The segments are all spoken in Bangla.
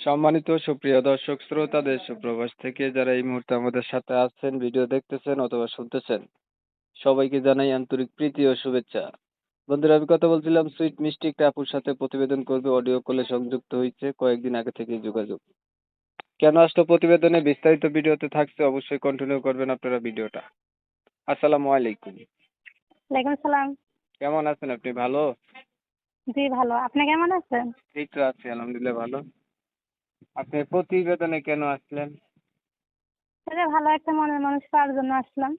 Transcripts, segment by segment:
সম্মানিত সুপ্রিয় দর্শক শ্রোতা দেশ ও প্রবাস থেকে যারা এই মুহূর্তে আমাদের সাথে আছেন, ভিডিও দেখতেছেন অথবা শুনতেছেন, সবাইকে জানাই আন্তরিক প্রীতি ও শুভেচ্ছা। বন্ধুরা, আমি কথা বলছিলাম সুইট মিষ্টি একটা আপুর সাথে, প্রতিবেদন করবে, অডিও কলে সংযুক্ত হয়েছে, কয়েকদিন আগে থেকেই যোগাযোগ। কেন আসলো প্রতিবেদনে, বিস্তারিত ভিডিওতে থাকছে, অবশ্যই কন্টিনিউ করবেন আপনারা ভিডিওটা। আসসালামু আলাইকুম। ওয়ালাইকুম আসসালাম। কেমন আছেন আপনি? ভালো? জি ভালো। আপনি কেমন আছেন? এই তো আছি, আলহামদুলিল্লাহ ভালো। আপনি প্রতিবেদনে কেন আসলেন? এই যে ভালো একটা মনের মানুষ পাওয়ার জন্য আসলাম।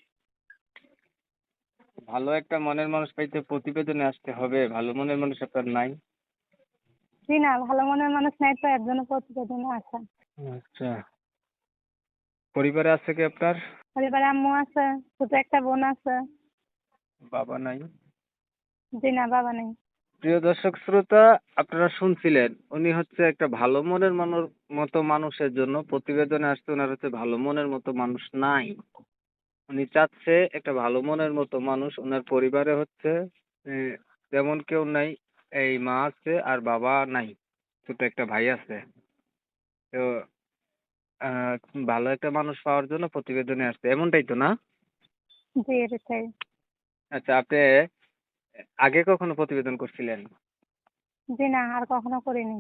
ভালো একটা মনের মানুষ পাইতে প্রতিবেদনে আসতে হবে? ভালো মনের মানুষ আপনার নাই? জি না, ভালো মনের মানুষ নাই তো এর জন্য প্রতিবেদনে আসা। আচ্ছা। পরিবারে আছে কি আপনার? পরিবারে আম্মু আছে, ছোট একটা বোন আছে। বাবা নাই? জি না, বাবা নেই। প্রিয় দর্শক শ্রোতা, আপনারা শুনছিলেন উনি হচ্ছে একটা ভালো মনের মতো মানুষের জন্য প্রতিবেদনে আসছে। ওনার হচ্ছে ভালো মনের মতো মানুষ নাই। উনি চাচ্ছে একটা ভালো মনের মতো মানুষ। ওনার পরিবারে হচ্ছে আহ, তেমন কেউ নাই। এই মা আছে আর বাবা নাই, ছোট একটা ভাই আছে। তো আহ ভালো একটা মানুষ পাওয়ার জন্য প্রতিবেদনে আসছে, এমনটাই তো না? জি এটাই। আচ্ছা, আপনি আগে কখনো প্রতিবেদন করছিলেন? জি না, আর কখনো করিনি।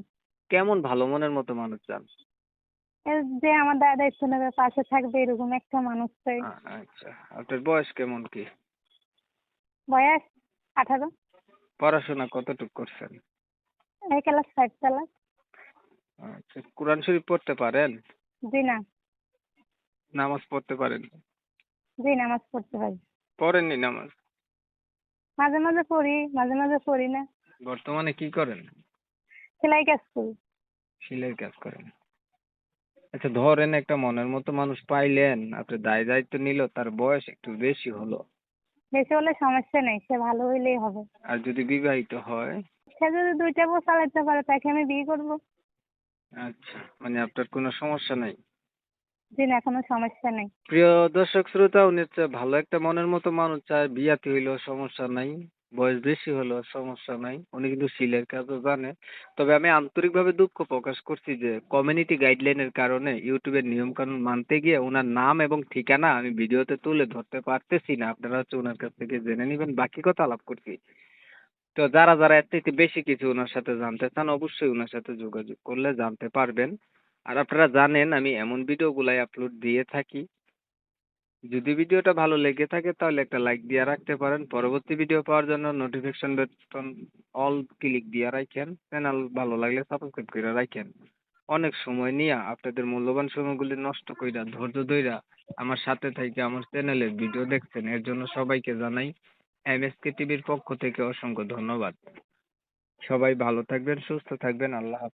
কেমন ভালো মনের মতো মানুষ চান? এই যে আমার দায়িত্ব নেবে, পাশে থাকবে, এরকম একটা মানুষ চাই। আচ্ছা, আপনার বয়স কেমন কি? বয়স 18। পড়াশোনা কতটুকু করছেন? এই ক্লাস 5 ক্লাস। আচ্ছা, কোরআন শরীফ পড়তে পারেন? জি না। নামাজ পড়তে পারেন? জি নামাজ পড়তে পারি। পড়েননি নামাজ? মাঝে মাঝে পড়ি, মাঝে মাঝে পড়ি না। বর্তমানে কি করেন? সেলাই কাজ করি। সেলাই কাজ করেন? আচ্ছা, ধরেন একটা মনের মতো মানুষ পাইলেন, আপনি দায় দায়িত্ব নিল, তার বয়স একটু বেশি হলো, বেশি হলে সমস্যা নেই, সে ভালো হইলেই হবে। আর যদি বিবাহিত হয়? সে যদি 2টা বউ চালাতে পারে তাকে আমি বিয়ে করবো। আচ্ছা, মানে আপনার কোনো সমস্যা নাই? জি না, কোনো সমস্যা নেই। প্রিয় দর্শক শ্রোতা, উনি হচ্ছে ভালো একটা মনের মতো মানুষ চায়, বিয়াতে হইলেও সমস্যা নাই, বয়স বেশি হলেও সমস্যা নাই, উনি কিন্তু সিলের কাজও জানে। তবে আমি আন্তরিকভাবে দুঃখ প্রকাশ করছি যে কমিউনিটি গাইডলাইনের কারণে ইউটিউবের নিয়ম কানুন মানতে গিয়ে ওনার নাম এবং ঠিকানা আমি ভিডিওতে তুলে ধরতে পারতেছি না। আপনারা হচ্ছে ওনার কাছ থেকে জেনে নেবেন, বাকি কথা আলাপ করছি। তো যারা যারা এর থেকে বেশি কিছু ওনার সাথে জানতে চান, অবশ্যই ওনার সাথে যোগাযোগ করলে জানতে পারবেন। আর আপনারা জানেন আমি এমন ভিডিওগুলাই আপলোড দিয়ে থাকি। যদি ভিডিওটা ভালো লেগে থাকে তাহলে একটা লাইক দিয়ে রাখতে পারেন। পরবর্তী ভিডিও পাওয়ার জন্য নোটিফিকেশন বাটন অল ক্লিক দিয়ে রাখেন। চ্যানেল ভালো লাগলে সাবস্ক্রাইব করে রাখেন। অনেক সময় নিয়ে আপনাদের মূল্যবান সময়গুলি নষ্ট কইরা ধৈর্য ধইরা আমার সাথে থেকে আমার চ্যানেলের ভিডিও দেখছেন, এর জন্য সবাইকে জানাই এমএসকে টিভির পক্ষ থেকে অসংখ্য ধন্যবাদ। সবাই ভালো থাকবেন, সুস্থ থাকবেন। আল্লাহ হাফেজ।